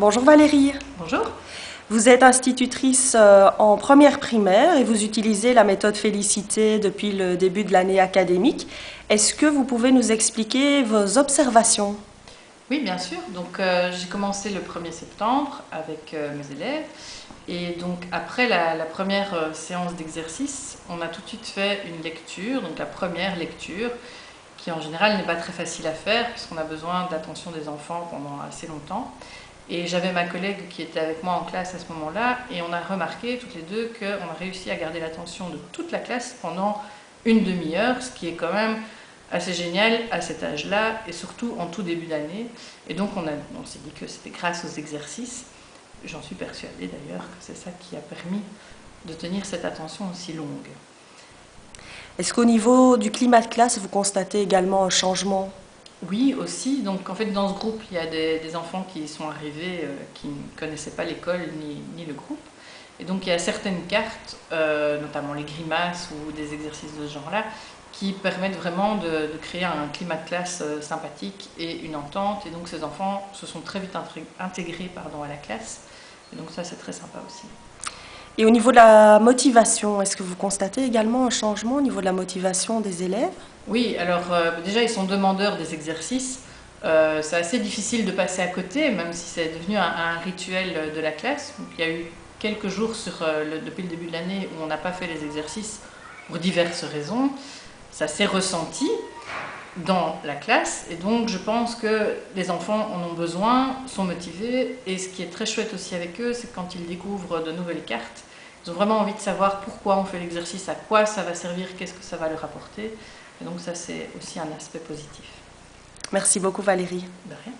Bonjour Valérie. Bonjour. Vous êtes institutrice en première primaire et vous utilisez la méthode Félicité depuis le début de l'année académique. Est-ce que vous pouvez nous expliquer vos observations? Oui, bien sûr. Donc, j'ai commencé le 1er septembre avec mes élèves. Et donc, après la première séance d'exercice, on a tout de suite fait une lecture, donc la première lecture, qui en général n'est pas très facile à faire, puisqu'on a besoin de l'attention des enfants pendant assez longtemps. Et j'avais ma collègue qui était avec moi en classe à ce moment-là, et on a remarqué toutes les deux qu'on a réussi à garder l'attention de toute la classe pendant une demi-heure, ce qui est quand même assez génial à cet âge-là, et surtout en tout début d'année. Et donc on s'est dit que c'était grâce aux exercices, j'en suis persuadée d'ailleurs, que c'est ça qui a permis de tenir cette attention aussi longue. Est-ce qu'au niveau du climat de classe, vous constatez également un changement? Oui, aussi. Donc, en fait, dans ce groupe, il y a des enfants qui sont arrivés, qui ne connaissaient pas l'école ni le groupe. Et donc, il y a certaines cartes, notamment les grimaces ou des exercices de ce genre-là, qui permettent vraiment de créer un climat de classe sympathique et une entente. Et donc, ces enfants se sont très vite intégrés à la classe. Et donc, ça, c'est très sympa aussi. Et au niveau de la motivation, est-ce que vous constatez également un changement au niveau de la motivation des élèves? Oui, alors déjà ils sont demandeurs des exercices. C'est assez difficile de passer à côté, même si c'est devenu un rituel de la classe. Donc, il y a eu quelques jours depuis le début de l'année où on n'a pas fait les exercices pour diverses raisons. Ça s'est ressenti dans la classe et donc je pense que les enfants en ont besoin, sont motivés, et ce qui est très chouette aussi avec eux, c'est que quand ils découvrent de nouvelles cartes, ils ont vraiment envie de savoir pourquoi on fait l'exercice, à quoi ça va servir, qu'est-ce que ça va leur apporter. Et donc ça, c'est aussi un aspect positif. Merci beaucoup Valérie. De rien.